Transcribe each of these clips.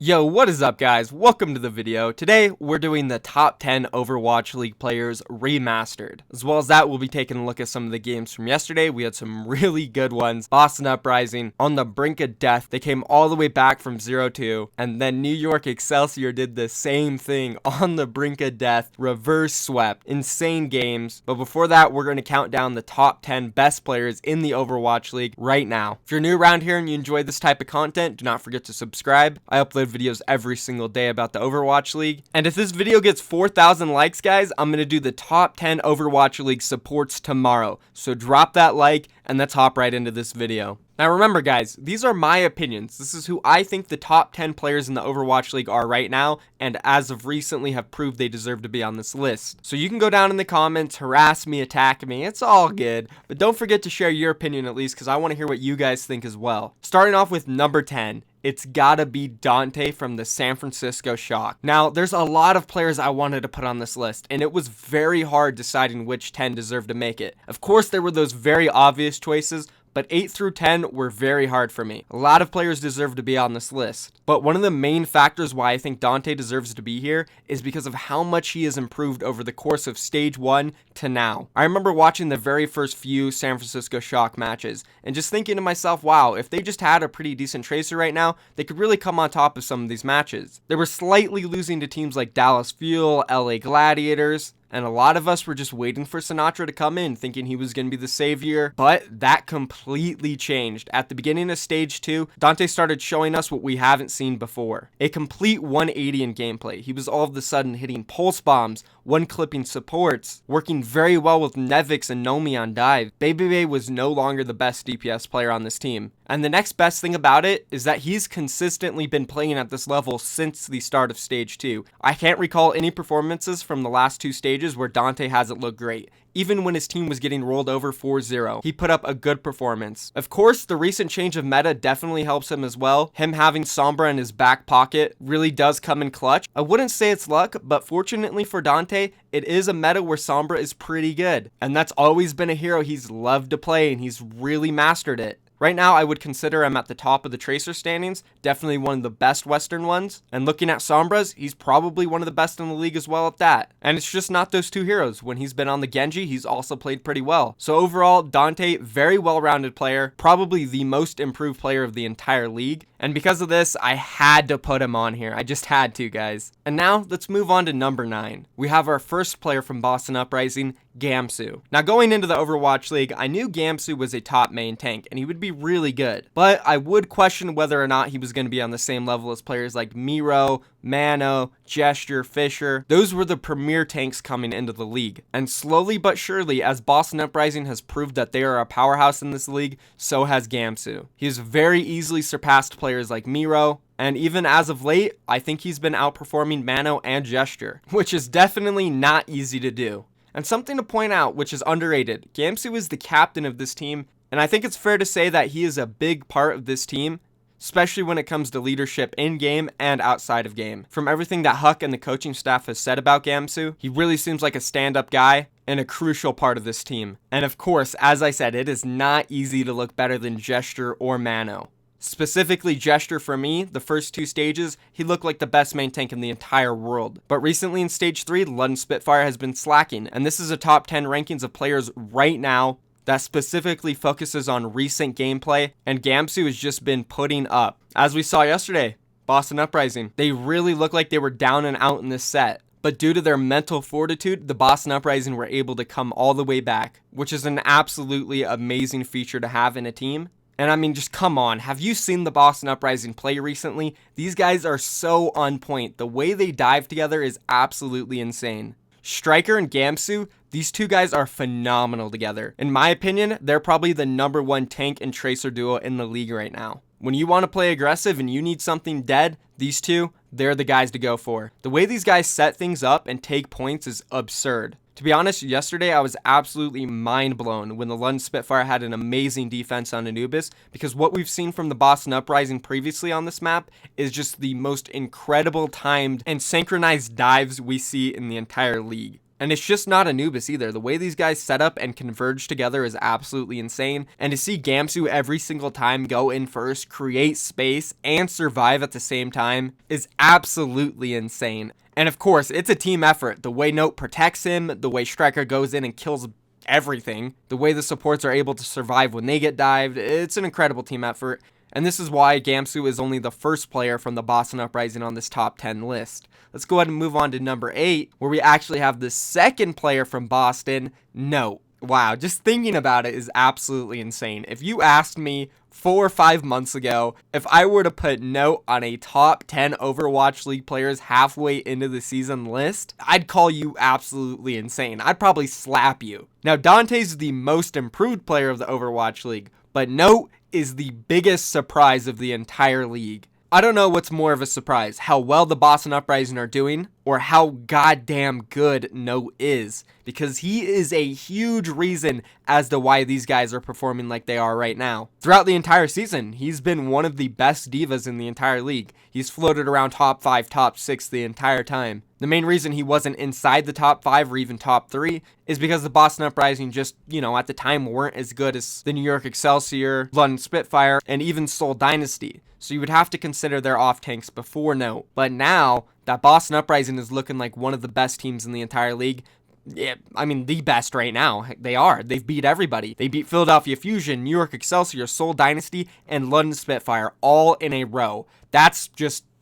Yo, what is up guys? Welcome to the video. Today, we're doing the top 10 Overwatch League Players Remastered. As well as that, we'll be taking a look at some of the games from yesterday. We had some really good ones. Boston Uprising, on the brink of death. They came all the way back from 0-2. And then New York Excelsior did the same thing on the brink of death. Reverse swept. Insane games. But before that, we're going to count down the top 10 best players in the Overwatch League right now. If you're new around here and you enjoy this type of content, do not forget to subscribe. I upload videos every single day about the Overwatch League. And if this video gets 4,000 likes, guys, I'm going to do the top 10 Overwatch League supports tomorrow. So drop that like and let's hop right into this video. Now remember guys, these are my opinions. This is who I think the top 10 players in the Overwatch League are right now, and as of recently have proved they deserve to be on this list. So you can go down in the comments, harass me, attack me, it's all good. But don't forget to share your opinion at least, because I want to hear what you guys think as well. Starting off with number 10. It's gotta be Dante from the San Francisco Shock. Now, there's a lot of players I wanted to put on this list, and it was very hard deciding which 10 deserved to make it. Of course, there were those very obvious choices, but 8 through 10 were very hard for me. A lot of players deserve to be on this list. But one of the main factors why I think Dante deserves to be here is because of how much he has improved over the course of Stage 1 to now. I remember watching the very first few San Francisco Shock matches and just thinking to myself, wow, if they just had a pretty decent tracer right now, they could really come on top of some of these matches. They were slightly losing to teams like Dallas Fuel, LA Gladiators, and a lot of us were just waiting for Sinatra to come in, thinking he was going to be the savior. But that completely changed. At the beginning of Stage 2, Dante started showing us what we haven't seen before. A complete 180 in gameplay. He was all of a sudden hitting pulse bombs, one-clipping supports, working very well with Nevix and Nomi on dive. Baby was no longer the best DPS player on this team. And the next best thing about it is that he's consistently been playing at this level since the start of Stage 2. I can't recall any performances from the last two stages where Dante hasn't looked great. Even when his team was getting rolled over 4-0, he put up a good performance. Of course, the recent change of meta definitely helps him as well. Him having Sombra in his back pocket really does come in clutch. I wouldn't say it's luck, but fortunately for Dante, it is a meta where Sombra is pretty good. And that's always been a hero he's loved to play, and he's really mastered it. Right now, I would consider him at the top of the Tracer standings, definitely one of the best Western ones. And looking at Sombra's, he's probably one of the best in the league as well at that. And it's just not those two heroes. When he's been on the Genji, he's also played pretty well. So overall, Dante, very well-rounded player, probably the most improved player of the entire league. And because of this, I had to put him on here. I just had to, guys. And now, let's move on to number 9. We have our first player from Boston Uprising, Gamsu. Now, going into the Overwatch League, I knew Gamsu was a top main tank, and he would be really good. But I would question whether or not he was going to be on the same level as players like Miro, Mano, Gesture, Fissure. Those were the premier tanks coming into the league. And slowly but surely, as Boston Uprising has proved that they are a powerhouse in this league, so has Gamsu. He has very easily surpassed players like Miro, and even as of late, I think he's been outperforming Mano and Gesture, which is definitely not easy to do. And something to point out, which is underrated, Gamsu is the captain of this team, and I think it's fair to say that he is a big part of this team, especially when it comes to leadership in-game and outside of game. From everything that Huck and the coaching staff has said about Gamsu, he really seems like a stand-up guy and a crucial part of this team. And of course, as I said, it is not easy to look better than Gesture or Mano. Specifically Gesture for me, the first two stages, he looked like the best main tank in the entire world. But recently in Stage 3, London Spitfire has been slacking, and this is a top 10 rankings of players right now that specifically focuses on recent gameplay, and Gamsu has just been putting up. As we saw yesterday, Boston Uprising, they really looked like they were down and out in this set. But due to their mental fortitude, the Boston Uprising were able to come all the way back, which is an absolutely amazing feature to have in a team. And I mean, just come on, have you seen the Boston Uprising play recently? These guys are so on point. The way they dive together is absolutely insane. Striker and Gamsu, these two guys are phenomenal together. In my opinion, they're probably the #1 tank and tracer duo in the league right now. When you want to play aggressive and you need something dead, these two, they're the guys to go for. The way these guys set things up and take points is absurd. To be honest, yesterday I was absolutely mind blown when the London Spitfire had an amazing defense on Anubis, because what we've seen from the Boston Uprising previously on this map is just the most incredible timed and synchronized dives we see in the entire league. And it's just not Anubis either. The way these guys set up and converge together is absolutely insane. And to see Gamsu every single time go in first, create space, and survive at the same time is absolutely insane. And of course, it's a team effort. The way Note protects him, the way Striker goes in and kills everything, the way the supports are able to survive when they get dived, it's an incredible team effort. And this is why Gamsu is only the first player from the Boston Uprising on this top 10 list. Let's go ahead and move on to number 8, where we actually have the second player from Boston, Note. Wow, just thinking about it is absolutely insane. If you asked me 4 or 5 months ago if I were to put Note on a top 10 Overwatch League players halfway into the season list, I'd call you absolutely insane. I'd probably slap you. Now, Dante's the most improved player of the Overwatch League, but Note is the biggest surprise of the entire league. I don't know what's more of a surprise, how well the Boston Uprising are doing, or how goddamn good Note is, because he is a huge reason as to why these guys are performing like they are right now. Throughout the entire season, he's been one of the best divas in the entire league. He's floated around top 5, top 6 the entire time. The main reason he wasn't inside the top 5 or even top 3 is because the Boston Uprising just, at the time weren't as good as the New York Excelsior, London Spitfire, and even Seoul Dynasty. So you would have to consider their off-tanks before Note. But now that Boston Uprising is looking like one of the best teams in the entire league, yeah, I mean, the best right now. They are. They've beat everybody. They beat Philadelphia Fusion, New York Excelsior, Seoul Dynasty, and London Spitfire all in a row. That's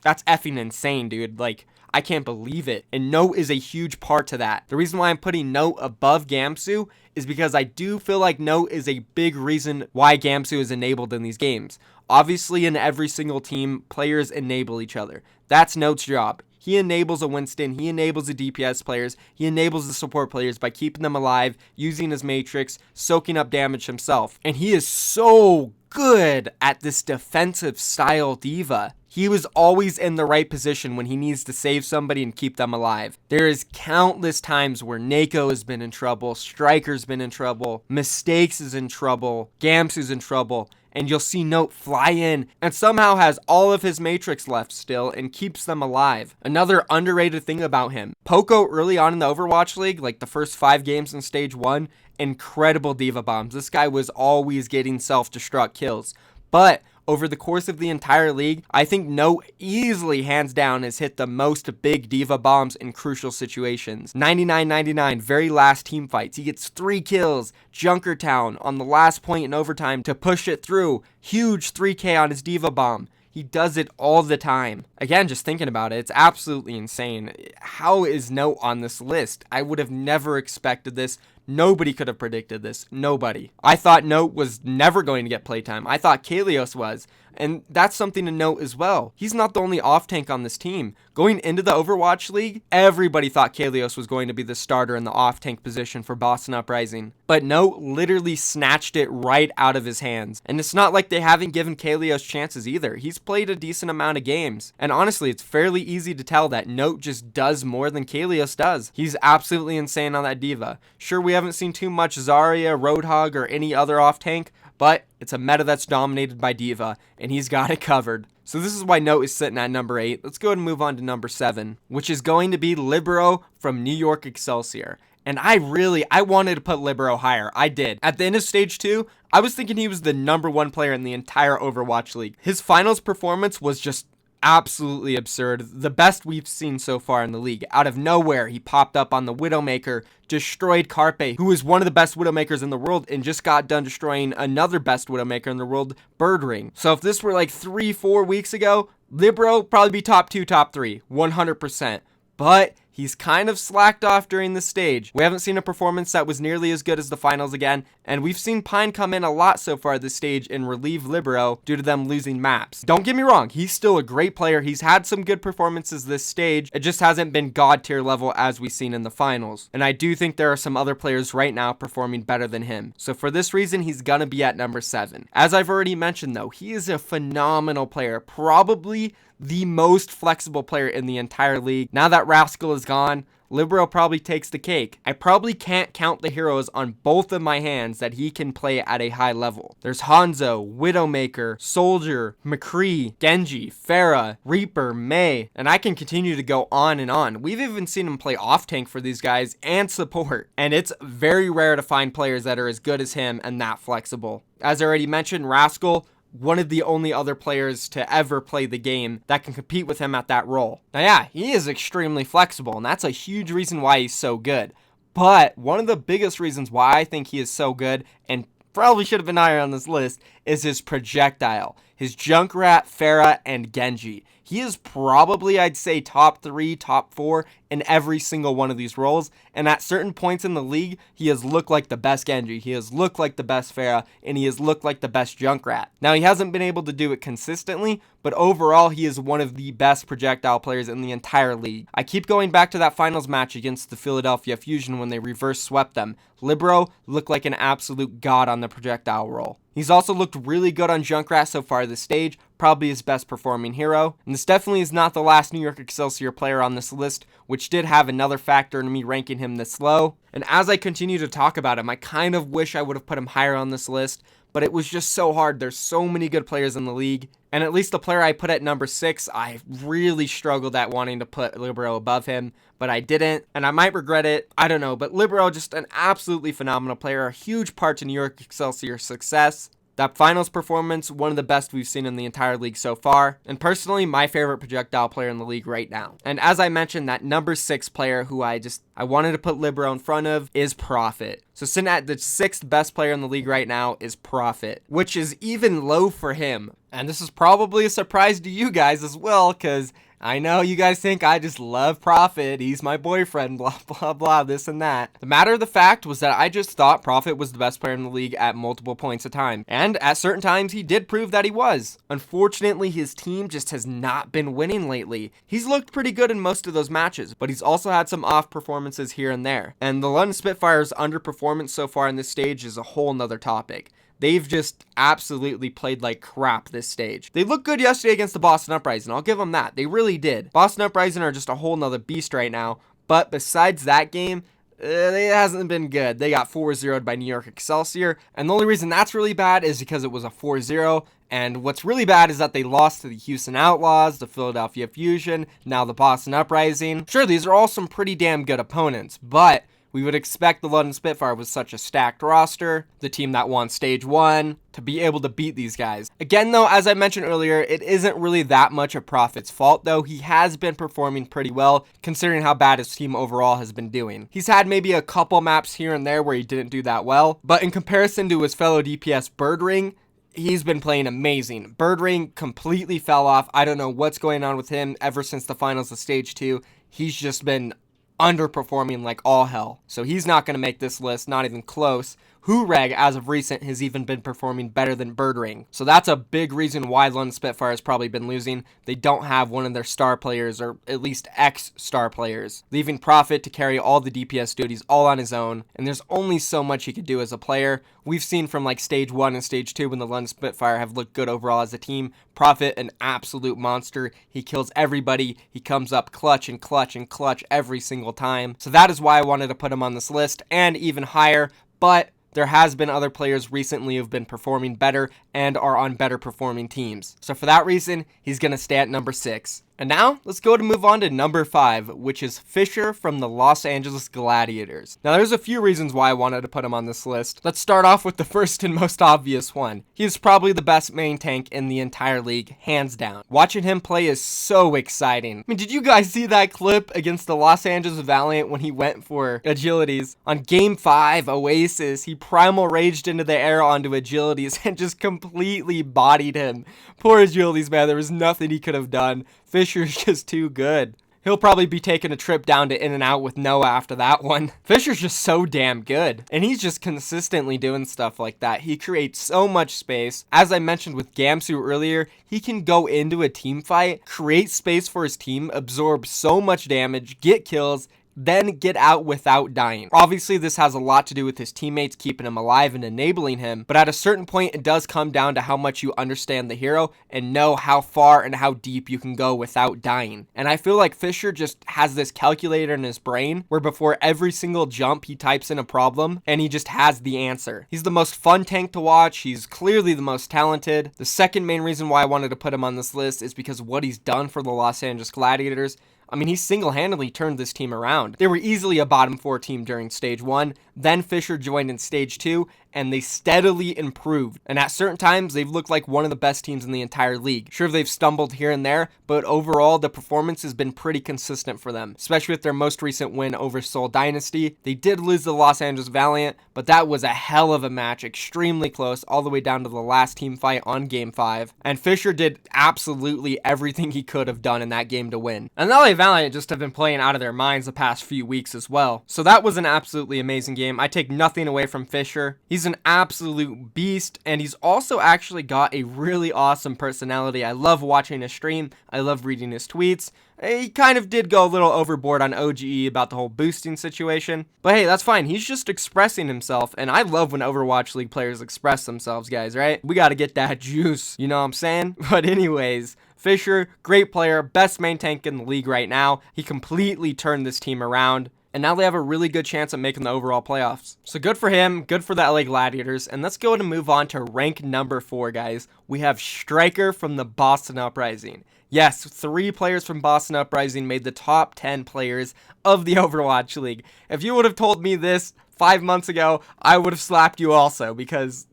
effing insane, dude. Like, I can't believe it. And Note is a huge part to that. The reason why I'm putting Note above Gamsu is because I do feel like Note is a big reason why Gamsu is enabled in these games. Obviously, in every single team, players enable each other. That's Note's job. He enables a Winston, he enables the DPS players, he enables the support players by keeping them alive, using his matrix, soaking up damage himself. And he is so good at this defensive style diva. He was always in the right position when he needs to save somebody and keep them alive. There is countless times where Nako has been in trouble, Striker's been in trouble, Mistakes is in trouble, Gamsu's in trouble, and you'll see Note fly in and somehow has all of his matrix left still and keeps them alive. Another underrated thing about him, Poco early on in the Overwatch League, like the first 5 games in Stage 1, incredible diva bombs. This guy was always getting self-destruct kills. But over the course of the entire league, I think Note easily, hands down, has hit the most big diva bombs in crucial situations. 99-99, very last team fights. He gets 3 kills, Junkertown on the last point in overtime to push it through. Huge 3K on his diva bomb. He does it all the time. Again, just thinking about it, it's absolutely insane. How is Note on this list? I would have never expected this. Nobody could have predicted this. Nobody. I thought Note was never going to get playtime. I thought Kalios was. And that's something to note as well. He's not the only off-tank on this team. Going into the Overwatch League, everybody thought Kalios was going to be the starter in the off-tank position for Boston Uprising. But Note literally snatched it right out of his hands. And it's not like they haven't given Kalios chances either. He's played a decent amount of games. And honestly, it's fairly easy to tell that Note just does more than Kalios does. He's absolutely insane on that diva. Sure, we haven't seen too much Zarya, Roadhog, or any other off-tank, but it's a meta that's dominated by diva, and he's got it covered. So this is why Note is sitting at number 8. Let's go ahead and move on to number 7, which is going to be Libero from New York Excelsior. And I wanted to put Libero higher. I did. At the end of Stage 2, I was thinking he was the number 1 player in the entire Overwatch League. His finals performance was just absolutely absurd. The best we've seen so far in the league. Out of nowhere, he popped up on the Widowmaker, destroyed Carpe, who is one of the best Widowmakers in the world, and just got done destroying another best Widowmaker in the world, Birdring. So if this were like 3-4 weeks ago, Libero probably be top 2, top 3, 100%. But he's kind of slacked off during this stage. We haven't seen a performance that was nearly as good as the finals again, and we've seen Pine come in a lot so far this stage and relieve Libero due to them losing maps. Don't get me wrong, he's still a great player. He's had some good performances this stage. It just hasn't been god tier level as we've seen in the finals. And I do think there are some other players right now performing better than him. So for this reason, he's gonna be at number 7. As I've already mentioned though, he is a phenomenal player. Probably the most flexible player in the entire league. Now that Rascal is gone, Libero probably takes the cake. I probably can't count the heroes on both of my hands that he can play at a high level. There's Hanzo, Widowmaker, Soldier, McCree, Genji, Pharah, Reaper, Mei, and I can continue to go on and on. We've even seen him play off tank for these guys and support, and it's very rare to find players that are as good as him and that flexible. As I already mentioned, Rascal, one of the only other players to ever play the game that can compete with him at that role. Now yeah, he is extremely flexible, and that's a huge reason why he's so good. But one of the biggest reasons why I think he is so good, and probably should have been higher on this list, is his projectile. His Junkrat, Pharah, and Genji. He is probably, I'd say, top 3, top 4 in every single one of these roles. And at certain points in the league, he has looked like the best Genji. He has looked like the best Pharah, and he has looked like the best Junkrat. Now, he hasn't been able to do it consistently, but overall, he is one of the best projectile players in the entire league. I keep going back to that finals match against the Philadelphia Fusion when they reverse swept them. Libero looked like an absolute god on the projectile role. He's also looked really good on Junkrat so far this stage, probably his best performing hero. And this definitely is not the last New York Excelsior player on this list, which did have another factor in me ranking him this low. And as I continue to talk about him, I kind of wish I would have put him higher on this list, but it was just so hard. There's so many good players in the league. And at least the player I put at number 6, I really struggled at wanting to put Libero above him, but I didn't, and I might regret it. I don't know, but Libero, just an absolutely phenomenal player, a huge part to New York Excelsior's success. That finals performance, one of the best we've seen in the entire league so far, and personally, my favorite projectile player in the league right now. And as I mentioned, that number 6 player who I wanted to put Libero in front of is Prophet. So sitting at the 6th best player in the league right now is Prophet, which is even low for him. And this is probably a surprise to you guys as well, because I know you guys think I just love Prophet, he's my boyfriend, blah, blah, blah, this and that. The matter of the fact was that I just thought Prophet was the best player in the league at multiple points of time. And at certain times, he did prove that he was. Unfortunately, his team just has not been winning lately. He's looked pretty good in most of those matches, but he's also had some off performances here and there. And the London Spitfire's underperformance so far in this stage is a whole nother topic. They've just absolutely played like crap this stage. They looked good yesterday against the Boston Uprising. I'll give them that. They really did. Boston Uprising are just a whole nother beast right now. But besides that game, it hasn't been good. They got 4-0'd by New York Excelsior. And the only reason that's really bad is because it was a 4-0. And what's really bad is that they lost to the Houston Outlaws, the Philadelphia Fusion, now the Boston Uprising. Sure, these are all some pretty damn good opponents, but we would expect the London Spitfire with such a stacked roster, the team that won Stage 1, to be able to beat these guys. Again though, as I mentioned earlier, it isn't really that much of Prophet's fault though. He has been performing pretty well considering how bad his team overall has been doing. He's had maybe a couple maps here and there where he didn't do that well, but in comparison to his fellow DPS Birdring, he's been playing amazing. Birdring completely fell off. I don't know what's going on with him ever since the finals of Stage 2. He's just been underperforming like all hell. So he's not going to make this list, not even close. Hureg, as of recent, has even been performing better than Birdring. So that's a big reason why London Spitfire has probably been losing. They don't have one of their star players, or at least ex-star players, leaving Prophet to carry all the DPS duties all on his own. And there's only so much he could do as a player. We've seen from like Stage 1 and Stage 2 when the London Spitfire have looked good overall as a team. Prophet, an absolute monster. He kills everybody. He comes up clutch and clutch and clutch every single time. So that is why I wanted to put him on this list and even higher. But there has been other players recently who've been performing better and are on better performing teams. So for that reason, he's going to stay at number 6. And now, let's go to move on to number 5, which is Fissure from the Los Angeles Gladiators. Now, there's a few reasons why I wanted to put him on this list. Let's start off with the first and most obvious one. He is probably the best main tank in the entire league, hands down. Watching him play is so exciting. I mean, did you guys see that clip against the Los Angeles Valiant when he went for agilities? On Game 5, Oasis, he primal raged into the air onto agilities and just completely bodied him. Poor agilities, man. There was nothing he could have done. Fissure's just too good. He'll probably be taking a trip down to In-N-Out with Noah after that one. Fissure's just so damn good. And he's just consistently doing stuff like that. He creates so much space. As I mentioned with Gamsu earlier, he can go into a team fight, create space for his team, absorb so much damage, get kills, then get out without dying. Obviously, this has a lot to do with his teammates keeping him alive and enabling him, but at a certain point, it does come down to how much you understand the hero and know how far and how deep you can go without dying. And I feel like Fissure just has this calculator in his brain where before every single jump, he types in a problem and he just has the answer. He's the most fun tank to watch. He's clearly the most talented. The second main reason why I wanted to put him on this list is because of what he's done for the Los Angeles Gladiators. I mean, he single-handedly turned this team around. They were easily a bottom 4 team during Stage 1, then Fissure joined in Stage 2, and they steadily improved. And at certain times, they've looked like one of the best teams in the entire league. Sure, they've stumbled here and there, but overall, the performance has been pretty consistent for them, especially with their most recent win over Seoul Dynasty. They did lose the Los Angeles Valiant, but that was a hell of a match, extremely close, all the way down to the last team fight on Game 5. And Fissure did absolutely everything he could have done in that game to win. And the LA Valiant just have been playing out of their minds the past few weeks as well. So that was an absolutely amazing game. I take nothing away from Fissure. He's an absolute beast, and he's also actually got a really awesome personality. I love watching his stream. I love reading his tweets. He kind of did go a little overboard on OGE about the whole boosting situation. But hey, that's fine. He's just expressing himself, and I love when Overwatch League players express themselves, guys, right? We got to get that juice, you know what I'm saying? But anyways, Fissure, great player, best main tank in the league right now. He completely turned this team around, and now they have a really good chance at making the overall playoffs. So good for him, good for the LA Gladiators, and let's go ahead and move on to rank number 4, guys. We have Striker from the Boston Uprising. Yes, 3 players from Boston Uprising made the top 10 players of the Overwatch League. If you would have told me this 5 months ago, I would have slapped you also, because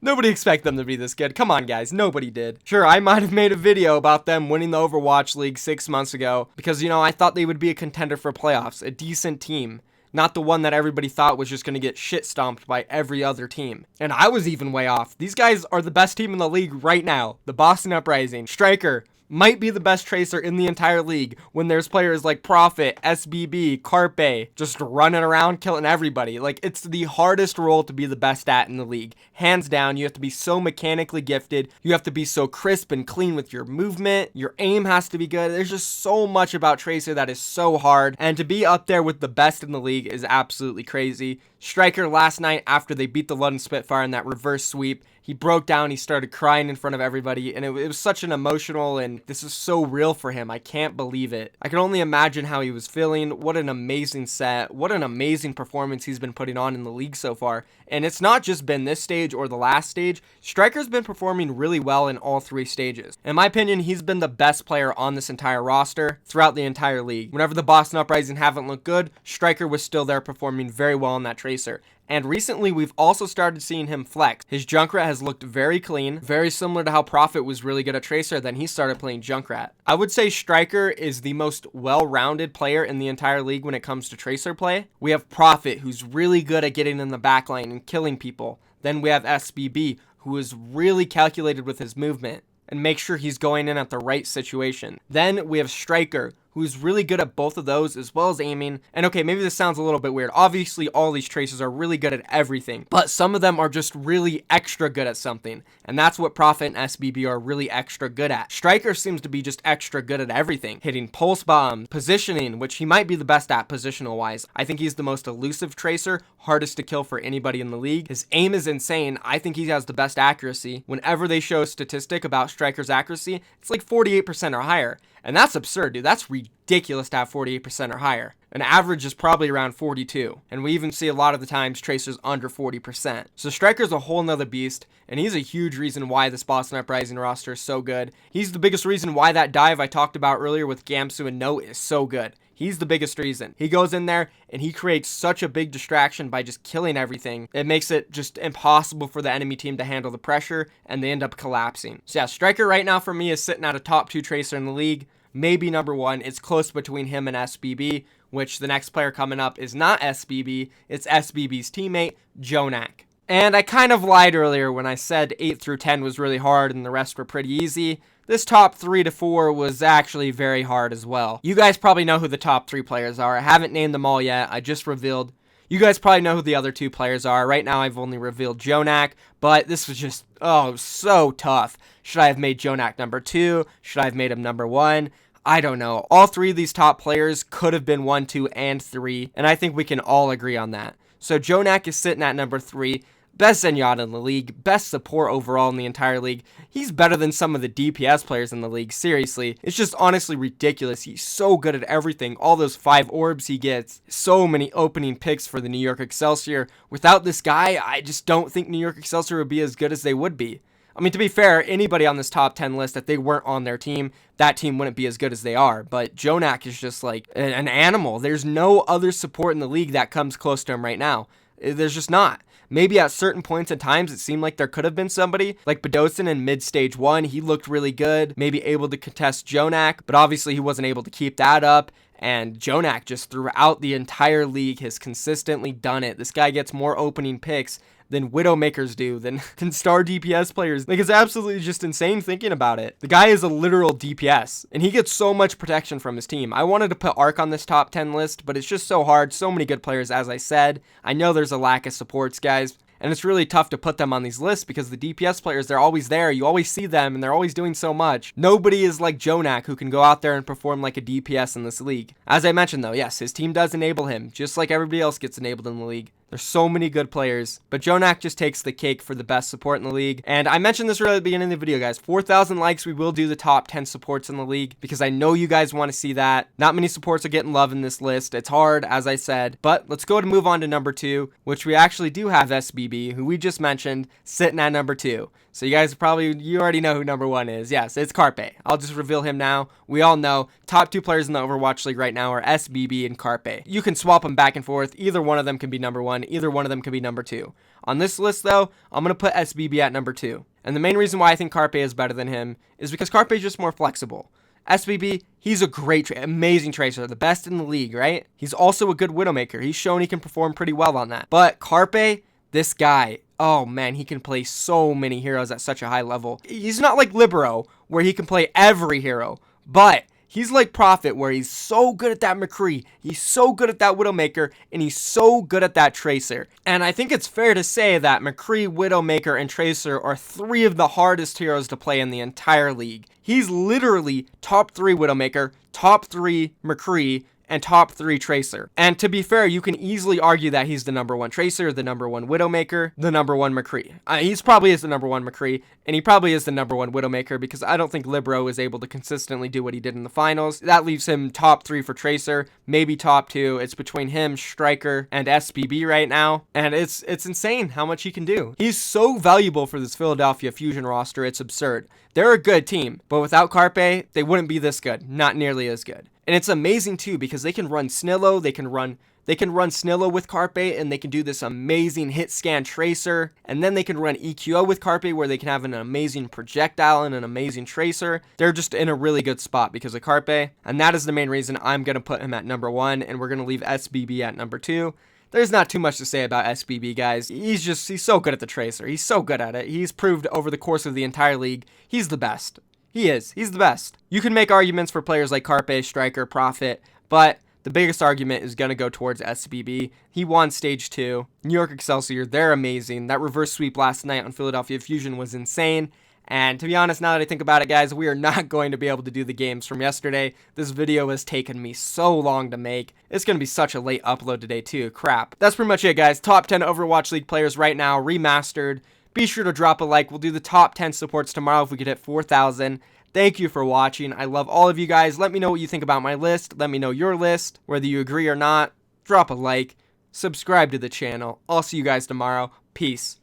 nobody expected them to be this good. Come on, guys. Nobody did. Sure, I might have made a video about them winning the Overwatch League 6 months ago because, you know, I thought they would be a contender for playoffs, a decent team. Not the one that everybody thought was just going to get shit stomped by every other team. And I was even way off. These guys are the best team in the league right now. The Boston Uprising. Striker might be the best tracer in the entire league when there's players like Prophet, SBB, Carpe, just running around killing everybody. Like, it's the hardest role to be the best at in the league. Hands down, you have to be so mechanically gifted. You have to be so crisp and clean with your movement. Your aim has to be good. There's just so much about tracer that is so hard. And to be up there with the best in the league is absolutely crazy. Striker last night after they beat the London Spitfire in that reverse sweep, he broke down, he started crying in front of everybody, and it was such an emotional, and this is so real for him. I can't believe it. I can only imagine how he was feeling. What an amazing set. What an amazing performance he's been putting on in the league so far. And it's not just been this stage or the last stage. Striker's been performing really well in all 3 stages. In my opinion, he's been the best player on this entire roster throughout the entire league. Whenever the Boston Uprising haven't looked good, Striker was still there performing very well on that tracer. And recently, we've also started seeing him flex. His Junkrat has looked very clean, very similar to how Prophet was really good at Tracer, then he started playing Junkrat. I would say Striker is the most well-rounded player in the entire league when it comes to Tracer play. We have Prophet, who's really good at getting in the backline and killing people. Then we have SBB, who is really calculated with his movement and make sure he's going in at the right situation. Then we have Striker, who's really good at both of those as well as aiming. And okay, maybe this sounds a little bit weird. Obviously, all these tracers are really good at everything, but some of them are just really extra good at something. And that's what Prophet and SBB are really extra good at. Striker seems to be just extra good at everything. Hitting pulse bombs, positioning, which he might be the best at positional wise. I think he's the most elusive tracer, hardest to kill for anybody in the league. His aim is insane. I think he has the best accuracy. Whenever they show a statistic about Striker's accuracy, it's like 48% or higher. And that's absurd, dude. That's ridiculous to have 48% or higher. An average is probably around 42. And we even see a lot of the times tracers under 40%. So Striker's a whole nother beast, and he's a huge reason why this Boston Uprising roster is so good. He's the biggest reason why that dive I talked about earlier with Gamsu and Note is so good. He's the biggest reason. He goes in there and he creates such a big distraction by just killing everything. It makes it just impossible for the enemy team to handle the pressure, and they end up collapsing. So yeah, Striker right now for me is sitting at a top 2 tracer in the league. Maybe number 1. It's close between him and SBB, which the next player coming up is not SBB. It's SBB's teammate, Jjonak. And I kind of lied earlier when I said 8 through 10 was really hard and the rest were pretty easy. This top 3 to 4 was actually very hard as well. You guys probably know who the top 3 players are. I haven't named them all yet. I just revealed. You guys probably know who the other 2 players are. Right now I've only revealed Jjonak, but this was just, oh, so tough. Should I have made Jjonak number 2? Should I have made him number 1? I don't know. All three of these top players could have been 1, 2, and 3, and I think we can all agree on that. So Jjonak is sitting at number 3. Best Zenyatta in the league, best support overall in the entire league. He's better than some of the DPS players in the league, seriously. It's just honestly ridiculous. He's so good at everything. All those 5 orbs he gets. So many opening picks for the New York Excelsior. Without this guy, I just don't think New York Excelsior would be as good as they would be. I mean, to be fair, anybody on this top 10 list, if they weren't on their team, that team wouldn't be as good as they are. But Jjonak is just like an animal. There's no other support in the league that comes close to him right now. There's just not. Maybe at certain points and times, it seemed like there could have been somebody like Badosin in mid-stage 1. He looked really good, maybe able to contest Jjonak, but obviously he wasn't able to keep that up. And Jjonak just throughout the entire league has consistently done it. This guy gets more opening picks than Widowmakers do, than star DPS players. Like, it's absolutely just insane thinking about it. The guy is a literal DPS, and he gets so much protection from his team. I wanted to put Arc on this top 10 list, but it's just so hard. So many good players, as I said. I know there's a lack of supports, guys, and it's really tough to put them on these lists because the DPS players, they're always there. You always see them, and they're always doing so much. Nobody is like Jjonak, who can go out there and perform like a DPS in this league. As I mentioned, though, yes, his team does enable him, just like everybody else gets enabled in the league. There's so many good players, but Jjonak just takes the cake for the best support in the league. And I mentioned this right at the beginning of the video, guys. 4,000 likes, we will do the top 10 supports in the league because I know you guys want to see that. Not many supports are getting love in this list. It's hard, as I said, but let's go to move on to number 2, which we actually do have SBB, who we just mentioned, sitting at number 2. So you guys you already know who number 1 is. Yes, it's Carpe. I'll just reveal him now. We all know top 2 players in the Overwatch League right now are SBB and Carpe. You can swap them back and forth. Either one of them can be number 1. Either one of them can be number 2. On this list, though, I'm going to put SBB at number 2. And the main reason why I think Carpe is better than him is because Carpe is just more flexible. SBB, he's a great, amazing tracer, the best in the league, right? He's also a good Widowmaker. He's shown he can perform pretty well on that. But Carpe, this guy, oh man, he can play so many heroes at such a high level. He's not like Libero, where he can play every hero, but he's like Prophet, where he's so good at that McCree, he's so good at that Widowmaker, and he's so good at that Tracer. And I think it's fair to say that McCree, Widowmaker, and Tracer are 3 of the hardest heroes to play in the entire league. He's literally top 3 Widowmaker, top 3 McCree, and top 3 Tracer. And to be fair, you can easily argue that he's the number 1 Tracer, the number 1 Widowmaker, the number 1 McCree. He's probably is the number 1 McCree, and he probably is the number 1 Widowmaker because I don't think Libero is able to consistently do what he did in the finals. That leaves him top 3 for Tracer, maybe top 2. It's between him, Striker, and SBB right now, and it's insane how much he can do. He's so valuable for this Philadelphia Fusion roster, it's absurd. They're a good team, but without Carpe, they wouldn't be this good, not nearly as good. And it's amazing too because they can run Snillo, they can run Snillo with Carpe, and they can do this amazing hit scan Tracer, and then they can run EQO with Carpe where they can have an amazing projectile and an amazing Tracer. They're just in a really good spot because of Carpe, and that is the main reason I'm going to put him at number 1, and we're going to leave SBB at number 2. There's not too much to say about SBB, guys. He's so good at the Tracer. He's so good at it. He's proved over the course of the entire league, he's the best. He's the best. You can make arguments for players like Carpe, Striker, Prophet, but the biggest argument is going to go towards SBB. He won stage 2. New York Excelsior, they're amazing. That reverse sweep last night on Philadelphia Fusion was insane. And to be honest, now that I think about it, guys, we are not going to be able to do the games from yesterday. This video has taken me so long to make. It's going to be such a late upload today, too. Crap. That's pretty much it, guys. Top 10 Overwatch League players right now, remastered. Be sure to drop a like. We'll do the top 10 supports tomorrow if we could hit 4,000. Thank you for watching. I love all of you guys. Let me know what you think about my list. Let me know your list, whether you agree or not. Drop a like. Subscribe to the channel. I'll see you guys tomorrow. Peace.